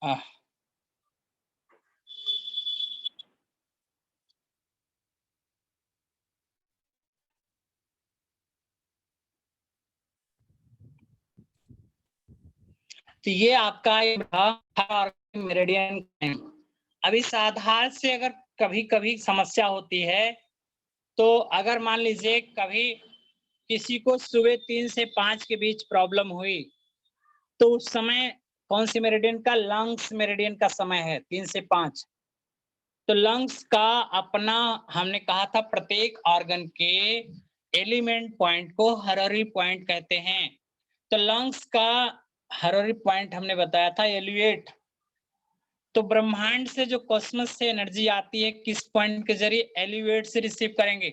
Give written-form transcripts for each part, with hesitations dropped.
आह, तो ये आपका मेरिडियन। अब इस आधार से अगर कभी कभी समस्या होती है, तो अगर मान लीजिए कभी किसी को सुबह 3 से 5 के बीच प्रॉब्लम हुई, तो उस समय कौन सी मेरिडियन का? लंग्स मेरिडियन का समय है 3 से 5। तो लंग्स का अपना, हमने कहा था प्रत्येक ऑर्गन के एलिमेंट पॉइंट को हररी पॉइंट कहते हैं। तो लंग्स का हररी पॉइंट हमने बताया था एलिवेट। तो ब्रह्मांड से जो कॉस्मोस से एनर्जी आती है, किस पॉइंट के जरिए? एलिवेट से रिसीव करेंगे।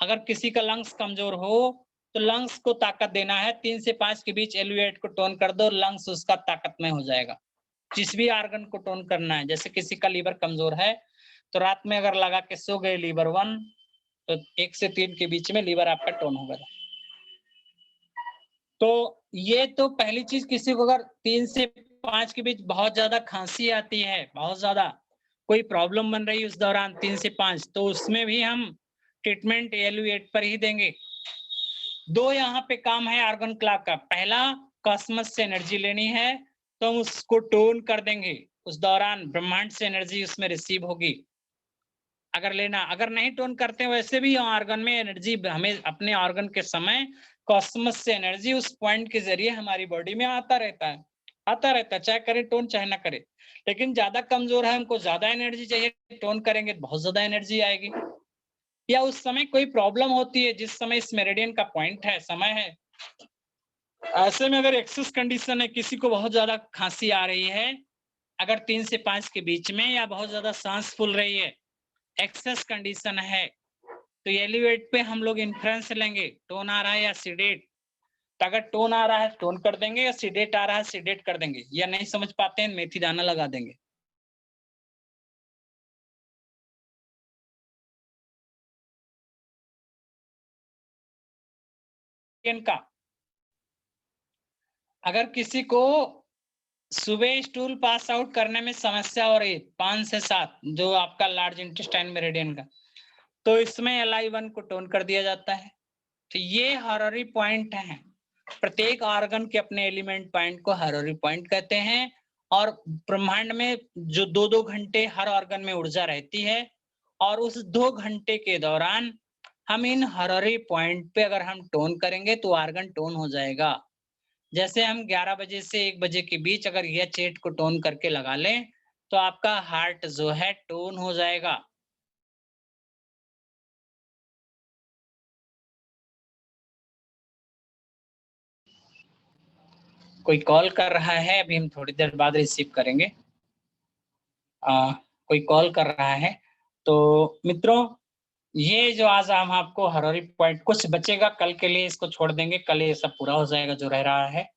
अगर किसी का लंग्स कमजोर हो, तो लंग्स को ताकत देना है, 3 से 5 के बीच एलिवेट को टोन कर दो, लंग्स उसका ताकतमय हो जाएगा। जिस भी ऑर्गन को टोन करना है, जैसे किसी का लीवर कमजोर है, तो रात में अगर लगा के सो गए लीवर 1, तो 1 से 3 के बीच में लीवर आपका टोन होगा। तो ये तो पहली चीज, किसी को अगर 3 से 5 के बीच बहुत ज्यादा खांसी आती है, बहुत ज्यादा कोई प्रॉब्लम बन रही है उस दौरान 3 से 5, तो उसमें भी हम ट्रीटमेंट एलिवेट पर ही देंगे। दो यहाँ पे काम है आर्गन क्लॉक का। पहला, कॉस्मस से एनर्जी लेनी है, तो हम उसको टोन कर देंगे। उस दौरान ब्रह्मांड से एनर्जी उसमें रिसीव होगी। अगर लेना, अगर नहीं टोन करते, वैसे भी ऑर्गन में एनर्जी, हमें अपने ऑर्गन के समय कॉस्मस से एनर्जी उस पॉइंट के जरिए हमारी बॉडी में आता रहता है, चाहे करे टोन चाहे ना करे। लेकिन ज्यादा कमजोर है, हमको ज्यादा एनर्जी चाहिए, टोन करेंगे तो बहुत ज्यादा एनर्जी आएगी। या उस समय कोई प्रॉब्लम होती है, जिस समय इस मेरिडियन का पॉइंट है, समय है, ऐसे में अगर एक्सेस कंडीशन है, किसी को बहुत ज्यादा खांसी आ रही है, अगर 3 से 5 के बीच में, या बहुत ज्यादा सांस फूल रही है, एक्सेस कंडीशन है, तो एलिवेट पे हम लोग इन्फ्लुएंस लेंगे, टोन आ रहा है या सीडेट। तो अगर टोन आ रहा है टोन कर देंगे, या सीडेट आ रहा है सीडेट कर देंगे, या नहीं समझ पाते हैं मेथी दाना लगा देंगे। इनका अगर किसी को सुबह स्टूल पास आउट करने में समस्या हो रही है, 5 से 7, जो आपका लार्ज इंटेस्टाइन मेरिडियन का, तो इसमें LI1 को टोन कर दिया जाता है। तो ये हररी पॉइंट है। प्रत्येक ऑर्गन के अपने एलिमेंट पॉइंट को हररी पॉइंट कहते हैं। और ब्रह्मांड में जो 2-2 घंटे हर ऑर्गन में ऊर्जा रहती है, और उस 2 घंटे के दौरान हम इन हररी पॉइंट पे अगर हम टोन करेंगे, तो ऑर्गन टोन हो जाएगा। जैसे हम 11 बजे से 1 बजे के बीच अगर ये चेट को टोन करके लगा लें, तो आपका हार्ट जो है टोन हो जाएगा। कोई कॉल कर रहा है, अभी हम थोड़ी देर बाद रिसीव करेंगे। कोई कॉल कर रहा है। तो मित्रों, ये जो आज हम आपको हररी पॉइंट, कुछ बचेगा कल के लिए, इसको छोड़ देंगे, कल ये सब पूरा हो जाएगा जो रह रहा है।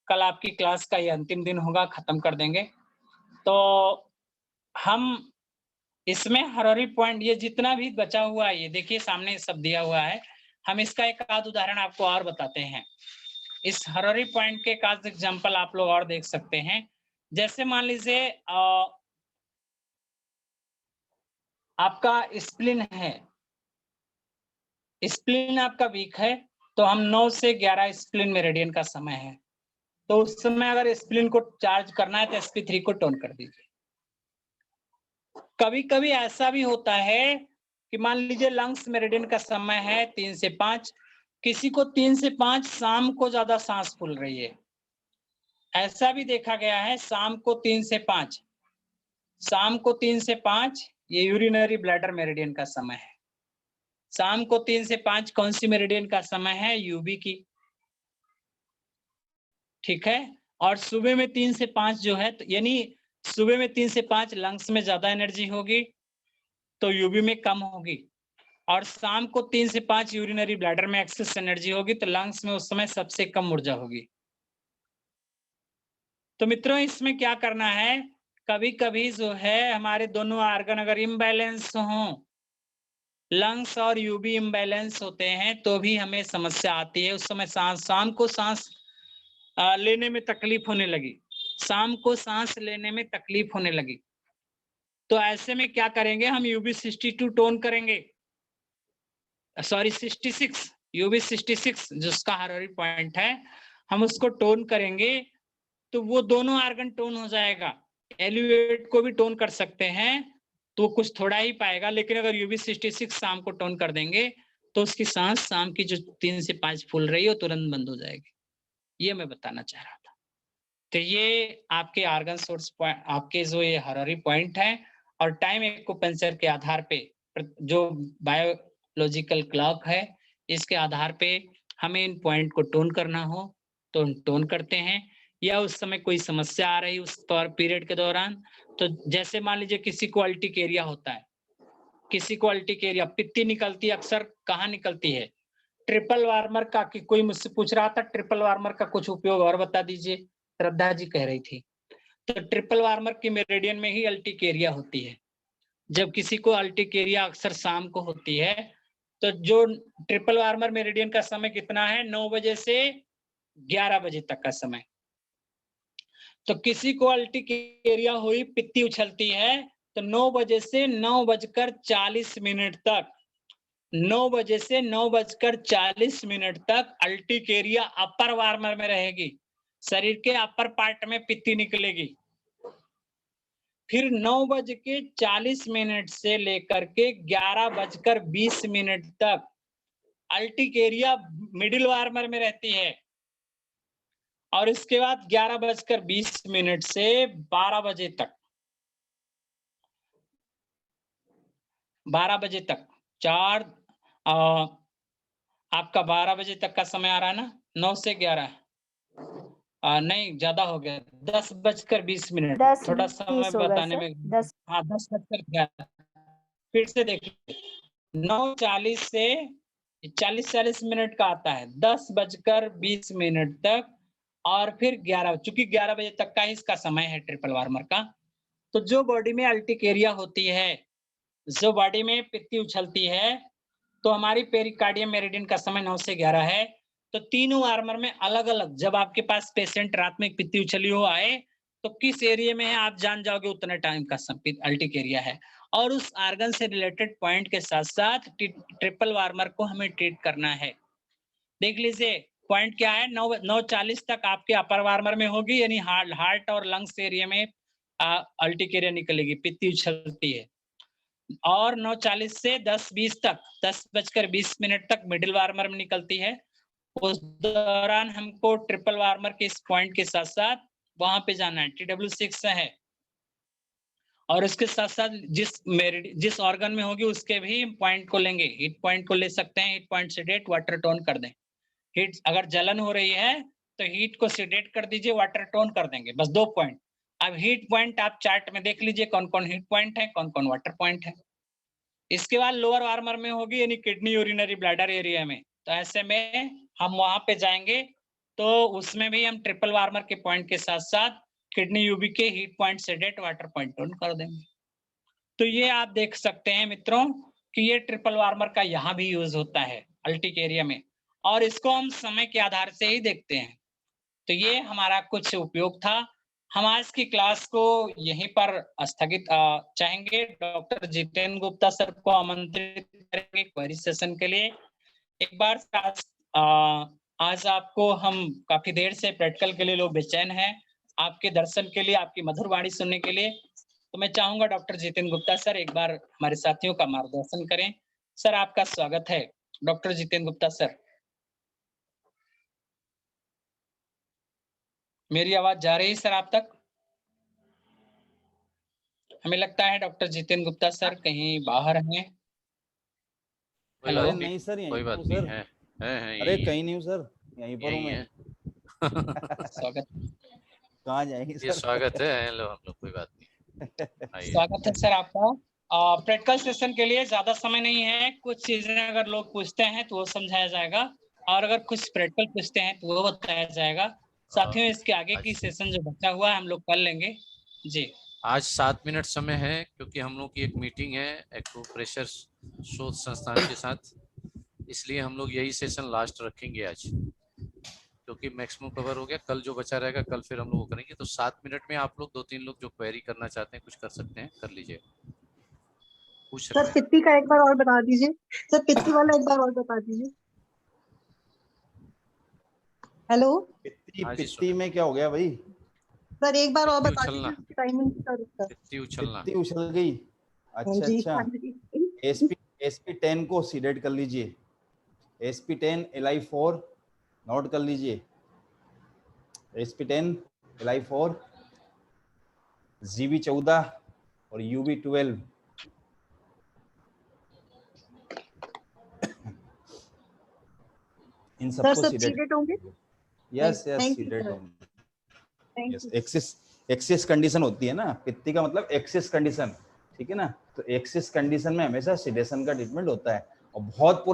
कल आपकी क्लास का ये अंतिम दिन होगा, खत्म कर देंगे। तो हम इसमें हररी पॉइंट, ये जितना भी बचा हुआ है, ये देखिए सामने सब दिया हुआ है। हम इसका एक आध उदाहरण आपको और बताते हैं। इस हररी पॉइंट के एक आध एग्जाम्पल आप लोग और देख सकते हैं। जैसे मान लीजिए आपका स्प्लिन है, स्प्लिन आपका वीक है, तो हम 9 से 11 स्प्लिन मेरिडियन का समय है। तो उस समय अगर स्प्लिन को चार्ज करना है, तो sp3 को टोन कर दीजिए। कभी कभी ऐसा भी होता है कि मान लीजिए लंग्स मेरिडियन का समय है 3 से 5, किसी को 3 से 5 शाम को ज्यादा सांस फूल रही है, ऐसा भी देखा गया है। शाम को 3 से 5, शाम को 3 से 5 ये यूरिनरी ब्लैडर मेरिडियन का समय है। शाम को 3 से 5 कौन सी मेरिडियन का समय है? यूबी की। ठीक है। और सुबह में 3 से 5 जो है, तो यानी सुबह में 3 से 5 लंग्स में ज्यादा एनर्जी होगी, तो यूबी में कम होगी। और शाम को 3 से 5 यूरिनरी ब्लैडर में एक्सेस एनर्जी होगी, तो लंग्स में उस समय सबसे कम ऊर्जा होगी। तो मित्रों, इसमें क्या करना है, कभी कभी जो है हमारे दोनों ऑर्गन अगर इम्बैलेंस हो, लंग्स और यूबी इम्बैलेंस होते हैं, तो भी हमें समस्या आती है। उस समय शाम को सांस लेने में तकलीफ होने लगी, शाम को सांस लेने में तकलीफ होने लगी। तो ऐसे में क्या करेंगे, हम यूबी 62 टोन करेंगे, सॉरी 66, यूबी 66 जिसका हार्मोनिक पॉइंट है, हम उसको टोन करेंगे तो वो दोनों आर्गन टोन हो जाएगा। एलिवेट को भी टोन कर सकते हैं तो कुछ थोड़ा ही पाएगा, लेकिन अगर यूबी 66 शाम को टोन कर देंगे तो उसकी सांस शाम की जो 3 से 5 फूल रही है वो तुरंत बंद हो जाएगी। ये मैं बताना चाह रहा था। तो ये आपके आर्गन सोर्स पॉइंट, आपके जो ये हरारी पॉइंट है, और टाइम एक्यूपेंचर के आधार पे जो बायोलॉजिकल क्लॉक है, इसके आधार पे हमें इन पॉइंट को टोन करना हो तो टोन करते हैं, या उस समय कोई समस्या आ रही उस पीरियड के दौरान, तो जैसे मान लीजिए किसी को अल्टिक एरिया होता है, किसी को अल्टिक एरिया, पित्ती निकलती है, अक्सर कहाँ निकलती है, ट्रिपल वार्मर का, कि कोई मुझसे पूछ रहा था ट्रिपल वार्मर का कुछ उपयोग और बता दीजिए, श्रद्धा जी कह रही थी। तो ट्रिपल वार्मर की मेरिडियन में ही अल्टिक एरिया होती है। जब किसी को अल्टिक एरिया अक्सर शाम को होती है, तो जो ट्रिपल वार्मर मेरिडियन का समय कितना है, 9 बजे से 11 बजे तक का समय। तो किसी को अल्टिक एरिया हुई, पित्ती उछलती है, तो 9 बजे से 9:40 तक, 9 बजे से 9:40 तक अल्टिक एरिया अपर वार्मर में रहेगी, शरीर के अपर पार्ट में पित्ती निकलेगी। फिर 9:40 से लेकर के 11:20 तक अल्टिक एरिया मिडिल वार्मर में रहती है, और इसके बाद 11:20 से 12 बजे तक, 12 बजे तक, आपका 12 बजे तक का समय आ रहा है ना, 9 से 11, नहीं ज्यादा हो गया, 10:20, थोड़ा समय बताने में, 10 हाँ 10:11, फिर से देखिए 9:40 से 40 मिनट का आता है, 10:20 तक, और फिर 11, चूंकि 11 बजे तक का ही इसका समय है ट्रिपल वार्मर का। तो जो बॉडी में अल्टिक एरिया होती है, जो बॉडी में पित्ती उछलती है, तो हमारी पेरिकार्डियम मेरिडियन का समय 9 से 11 है। तो तीनों वार्मर में अलग अलग, जब आपके पास पेशेंट रात में पित्ती उछली हो आए, तो किस एरिया में है आप जान जाओगे, उतने टाइम का अल्टिक एरिया है, और उस आर्गन से रिलेटेड पॉइंट के साथ साथ ट्रिपल वार्मर को हमें ट्रीट करना है। देख लीजिए पॉइंट क्या है, 9:40 तक आपके अपर वार्मर में होगी, यानी हार्ट और लंग्स एरिया में अल्टिक एरिया निकलेगी, पित्ती उछलती है, और 9:40 से 10:20 तक, 10:20 तक मिडिल वार्मर में निकलती है। उस दौरान हमको ट्रिपल वार्मर के इस पॉइंट के साथ साथ वहां पे जाना है, TW6 है, और इसके साथ साथ जिस ऑर्गन में होगी उसके भी पॉइंट को लेंगे, हीट पॉइंट को ले सकते हैं, heat point sedate, water tone कर दें। हीट अगर जलन हो रही है तो हीट को सेडेट कर दीजिए, वाटर टोन कर देंगे, बस 2 पॉइंट। अब हीट पॉइंट आप चार्ट में देख लीजिए कौन कौन हीट पॉइंट है, कौन कौन वाटर पॉइंट है। इसके बाद लोअर वार्मर में होगी, यानी किडनी यूरिनरी ब्लैडर एरिया में, तो ऐसे में हम वहां पे जाएंगे, तो उसमें भी हम ट्रिपल वार्मर के पॉइंट के साथ साथ किडनी यूबी के heat point sedate, water point tone कर देंगे। तो ये आप देख सकते हैं मित्रों कि ये ट्रिपल वार्मर का यहाँ भी यूज होता है अल्टिक एरिया में, और इसको हम समय के आधार से ही देखते हैं। तो ये हमारा कुछ उपयोग था। हम आज की क्लास को यहीं पर स्थगित चाहेंगे। डॉक्टर जितेंद्र गुप्ता सर को आमंत्रित करेंगे क्वेरी सेशन के लिए। एक बार आज आपको हम काफी देर से प्रैक्टिकल के लिए लोग बेचैन हैं, आपके दर्शन के लिए, आपकी मधुर वाणी सुनने के लिए। तो मैं चाहूंगा डॉक्टर जितेंद्र गुप्ता सर एक बार हमारे साथियों का मार्गदर्शन करें। सर आपका स्वागत है। डॉक्टर जितेंद्र गुप्ता सर, मेरी आवाज जा रही है सर आप तक? हमें लगता है डॉक्टर जितेंद्र गुप्ता सर कहीं बाहर हैं। हेलो, नहीं सर, यहीं कोई पर बात हूँ नहीं सर। है अरे यही है, कहीं नहीं हूँ सर, यहीं पर हूँ यही मैं। है। स्वागत, कहाँ जाएंगे ये सर? स्वागत है, हेलो हम लोग, कोई बात नहीं, आइए। स्वागत है सर आपका। प्रैक्टिकल सेशन के लिए ज्यादा समय नहीं है, कुछ चीजें अगर लोग पूछते हैं तो वो समझाया जाएगा, और अगर कुछ प्रैक्टिकल पूछते हैं तो वो बताया जाएगा। साथियों इसके आगे की सेशन जो बचा हुआ है हम लोग कर लेंगे जी। आज 7 मिनट समय है, क्योंकि हम लोग की एक मीटिंग है एक्यूप्रेशर शोध संस्थान के साथ, इसलिए हम लोग यही सेशन लास्ट रखेंगे आज। क्योंकि मैक्सिमम कवर हो गया। कल जो बचा रहेगा कल फिर हम लोग वो करेंगे। तो 7 मिनट में आप लोग 2-3 लोग जो क्वेरी करना चाहते हैं कुछ कर सकते हैं, कर लीजिए, पूछ सकते सर हैं। पित्ती का एक बार और बता दीजिए। सर पित्ती वाला एक बार और बता दीजिए। हेलो पित्ती हाँ जी, पित्ती में क्या हो गया भाई? सर, एक बार और पित्ती बता उछलना, दीजिए, टाइमिंग सर उसका। पित्ती उछलना। पित्ती उछल गई। हाँ अच्छा जी, अच्छा। हाँ जी। SP10 को सीडेट कर लीजिए। SP10 Li4 नोट कर लीजिए। SP10 Li4 GB14 और UB12। इन सर सबको सब सीडेट। सीडेड होंगे। Yes yes thank you seated sir, होंगे। Thank yes you. Axis condition होती है ना, पित्ती का मतलब एक्सिस कंडीशन, ठीक है ना। तो एक्सिस कंडीशन में हमेशा सीडेशन का ट्रीटमेंट होता है। और बहुत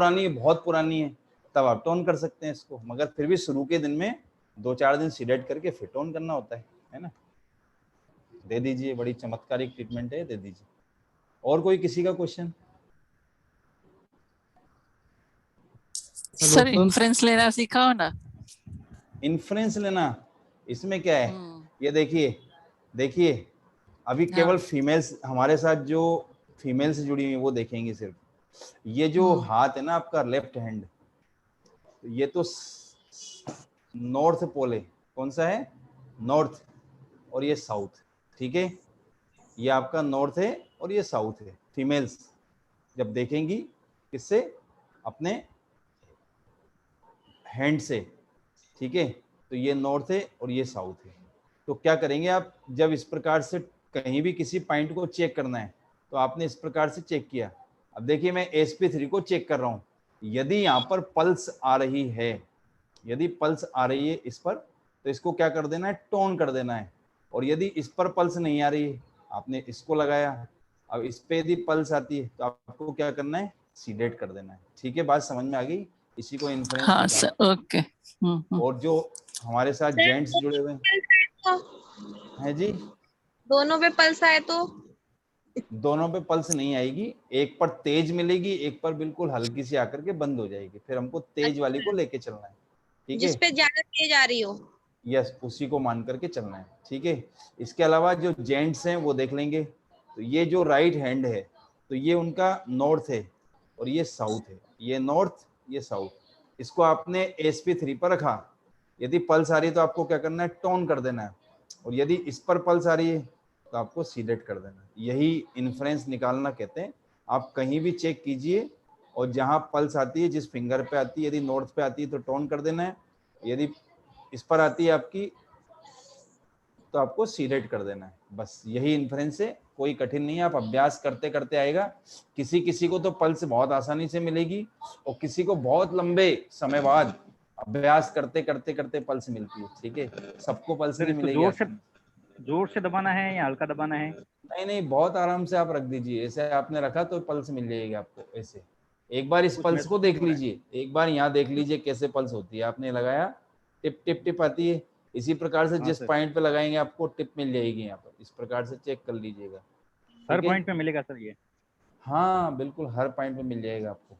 पुरानी है तब आप टोन कर सकते हैं इसको, मगर फिर भी शुरू के दिन में 2-4 दिन सीडेट करके फिर टोन करना होता है ना। दे दीजिए, बड़ी चमत्कारिक ट्रीटमेंट है, दे दीजिए। और कोई किसी का क्वेश्चन? सर इन्फ्रेंस लेना सिखाओ ना। इन्फ्रेंस लेना, इसमें क्या है? हम्म, ये देखिए अभी हाँ, केवल फीमेल्स हमारे साथ जो फीमेल से जुड़ी हुई वो देखेंगे सिर्फ। ये जो हाथ है ना आपका लेफ्ट हैंड, ये तो नॉर्थ पोल है। कौन सा है? नॉर्थ। और ये साउथ, ठीक है। ये आपका नॉर्थ है और ये साउथ है। फीमेल्स जब देखेंगी किससे? अपने हैंड से, ठीक है। तो ये नॉर्थ है और ये साउथ है। तो क्या करेंगे आप, जब इस प्रकार से कहीं भी किसी पॉइंट को चेक करना है तो आपने इस प्रकार से चेक किया। अब देखिए मैं SP3 को चेक कर रहा हूं। यदि यहाँ पर पल्स आ रही है, यदि पल्स आ रही है इस पर, तो इसको क्या कर देना है? टोन कर देना है। और यदि इस पर पल्स नहीं आ रही है, आपने इसको लगाया, अब इस पे यदि पल्स आती है तो आपको क्या करना है? सीडेट कर देना है। ठीक है, बात समझ में आ गई? इसी को इन्फ्रेंस हाँ निकाल। Sir, okay. और जो हमारे साथ जेंट्स जुड़े हुए हैं जी, दोनों पे पल्स आए तो? दोनों पे पल्स नहीं आएगी, एक पर तेज मिलेगी, एक पर बिल्कुल हल्की सी आकर के बंद हो जाएगी। फिर हमको तेज वाली को लेके चलना है, ठीक है। जिस पे ज्यादा तेज आ रही हो। यस, उसी को मान करके चलना है, ठीक है। इसके अलावा जो जेंट्स हैं वो देख लेंगे। तो ये जो राइट हैंड है, तो ये उनका नॉर्थ है और ये साउथ है। ये नॉर्थ, ये साउथ। इसको आपने SP3 पर रखा। यदि पल्स आ रही है तो आपको क्या करना है? टोन कर देना है। और यदि इस पर पल्स आ रही है तो आपको सीडेट कर देना है। यही इन्फ्रेंस निकालना कहते हैं। आप कहीं भी चेक कीजिए और जहां पल्स आती है, जिस फिंगर पे आती है, यदि नॉर्थ पे आती है तो टोन कर देना है। यदि इस पर आती है आपकी तो आपको सीडेट कर देना है। बस यही इन्फ्रेंस है, कोई कठिन नहीं है। आप अभ्यास करते करते आएगा। किसी किसी को तो पल्स बहुत आसानी से मिलेगी और किसी को बहुत लंबे समय बाद अभ्यास करते करते करते पल्स मिलती है, ठीक है। सबको पल्स नहीं मिलेगी। जोर से दबाना है या हल्का दबाना है? नहीं नहीं, बहुत आराम से आप रख दीजिए। ऐसे आपने रखा तो पल्स मिल जाएगी आपको। ऐसे एक बार इस पल्स को देख लीजिए, एक बार यहाँ देख लीजिए कैसे पल्स होती है। आपने लगाया, टिप टिप टिप आती है। इसी प्रकार से जिस पॉइंट पे लगाएंगे आपको टिप मिल जाएगी यहाँ पर। इस प्रकार से चेक कर लीजिएगा। हर पॉइंट पे मिलेगा सर ये? हाँ बिल्कुल, हर पॉइंट पे मिल जाएगा आपको।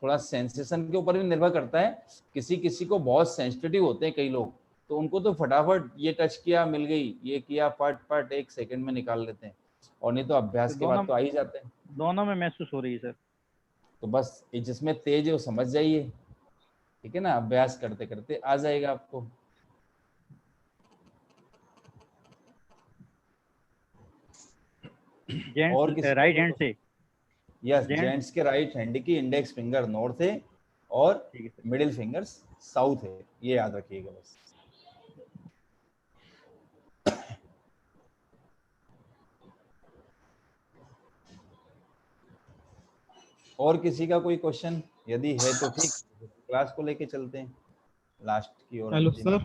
थोड़ा सेंसेशन के ऊपर भी निर्भर करता है। किसी किसी को बहुत सेंसिटिव होते हैं कई लोग, तो उनको तो फटाफट ये टच किया मिल गई, ये किया फट फट 1 सेकंड में निकाल लेते हैं। और नहीं तो अभ्यास के बाद तो आ ही जाते हैं। दोनों में महसूस हो रही है सर। तो बस जिसमें तेज है वो समझ जाइए, ठीक है ना। अभ्यास करते करते आ जाएगा आपको। और जेंट्स राइट हैंड से? यस, जेंट्स के राइट हैंड की इंडेक्स फिंगर नॉर्थ है और मिडिल फिंगर्स साउथ है, ये याद रखिएगा बस। और किसी का कोई क्वेश्चन? यदि है तो ठीक, क्लास को लेके चलते हैं लास्ट की ओर। Hello sir.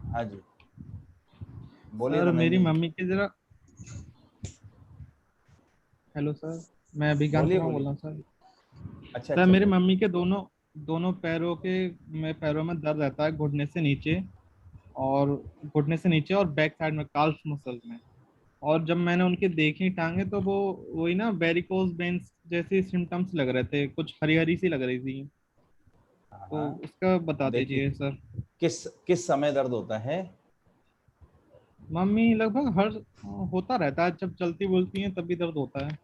हाँ जी बोलिए सर मेरी धनंजय। मम्मी की जरा, हेलो सर, मैं अभिज्ञान बोलिए कुमार बोल बोलिए। रहा हूँ सर। अच्छा सर अच्छा मेरी मम्मी के दोनों पैरों में दर्द रहता है, घुटने से नीचे और बैक साइड में काल्फ मसल में। और जब मैंने उनके देखी टांगे तो वो वही ना वेरिकोज वेन्स जैसे सिम्टम्स लग रहे थे, कुछ हरी हरी सी लग रही थी। तो हाँ उसका बता देखिए, दीजिए सर। किस समय दर्द होता है? मम्मी लगभग हर होता रहता है, जब चलती बोलती हैं तब भी दर्द होता है।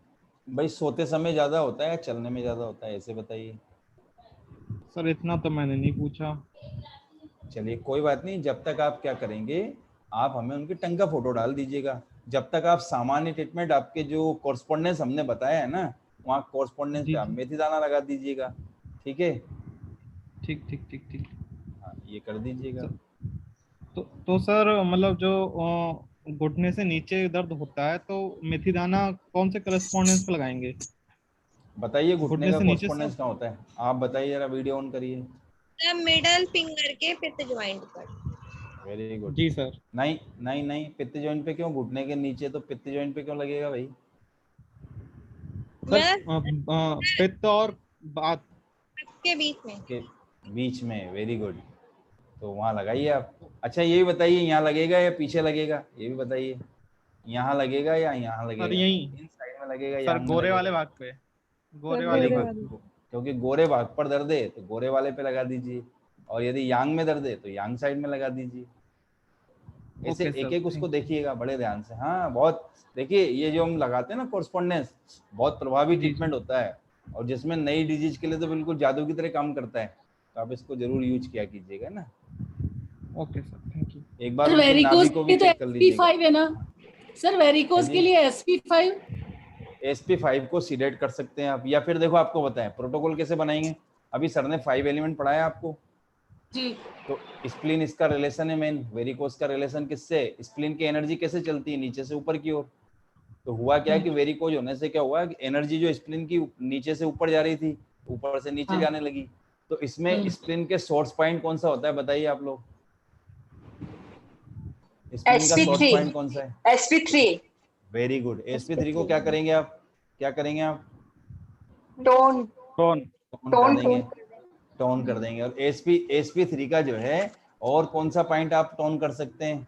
भाई सोते समय ज्यादा होता है या चलने में ज्यादा होता है, ऐसे बताइए। सर इतना तो मैंने नहीं पूछा। चलिए कोई बात नहीं, जब तक आप क्या करेंगे, आप हमें उनकी टंग का फोटो डाल दीजिएगा। जब तक आप सामान्य ट्रीटमेंट, आपके जो कॉरस्पॉन्डेंस हमने बताया है ना, वहाँ कॉरस्पॉन्डेंस जी पे आप जी। मेथी दाना लगा दीजिएगा। ठीक है, ठीक ठीक ठीक ठीक। हाँ ये कर दीजिएगा। तो सर मतलब जो घुटने से नीचे दर्द होता है तो मेथी दाना कौन से करस्पॉन्डेंस पे लगाएंगे? बताइए घुटने घुटने का से नीचे सर। कॉरस्पॉन्डेंस कहाँ होता है, आप बताइए जरा, वीडियो ऑन करिए। मिडल फिंगर के फिफ्थ ज्वाइंट पर। Very good. जी सर। नहीं नहीं नहीं, पित्त जॉइंट पे क्यों, घुटने के नीचे तो पित्त जॉइंट पे क्यों लगेगा भाई? सर मैं पित्त और बात के बीच में। के बीच में, वेरी गुड। तो वहाँ लगाइए आप। अच्छा ये भी बताइए, यहाँ लगेगा या पीछे लगेगा, ये भी बताइए। यहाँ लगेगा या यहाँ सर लगेगा, यहीं इन साइड में लगेगा या सर, आंग में गोरे वाले लगेगा? भाग पे, गोरे वेरी वाले गोरे भाग। वाले। गुड, क्योंकि गोरे भाग पर दर्द है तो गोरे वाले पे लगा दीजिए, और यदि यांग में दर्द है तो यांग साइड में लगा दीजिए। ऐसे ओके एक सर, एक उसको थैंक यू। देखिएगा बड़े ध्यान से। हाँ बहुत, देखिए ये जो हम लगाते हैं ना कॉरस्पॉन्डेंस, बहुत प्रभावी जी ट्रीटमेंट जी। होता है, और जिसमें नई डिजीज के लिए तो बिल्कुल जादू की तरह काम करता है। तो आप इसको जरूर यूज किया कीजिएगा ना। Okay sir, thank you. एक बार सर उनकी वेरिकोज नाभि को के भी लिए तो चेक कर लीजिएगा। SP5 है ना सर, हाँ वेरिकोज के जी, लिए SP5। SP5 को सीडेट कर सकते हैं आप, या फिर देखो आपको बताएं प्रोटोकॉल कैसे बनाएंगे। अभी सर ने 5 एलिमेंट पढ़ाया आपको, जी तो स्प्लीन इसका रिलेशन है मेन, वेरिकोस का रिलेशन किससे, स्प्लीन की एनर्जी कैसे चलती है नीचे से ऊपर की ओर। तो हुआ क्या कि वेरिकोज होने से क्या हुआ कि एनर्जी जो स्प्लीन की नीचे से ऊपर जा रही थी, ऊपर से नीचे हाँ। जाने लगी। तो इसमें स्प्लीन के सोर्स पॉइंट कौन सा होता है, बताइए आप लोग। स्प्लीन का सोर्स पॉइंट कौन सा है? SP3 very good. SP3 को क्या करेंगे आप, क्या करेंगे आप? Tone tone. टोन कर देंगे, टोन कर देंगे। और SP3 का जो है, और कौन सा पॉइंट आप टोन कर सकते हैं?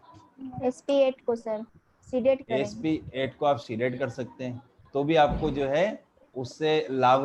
SP8 को सर सीडेट करेंगे। SP8 को आप सीडेट कर सकते हैं, तो भी आपको जो है उससे लाभ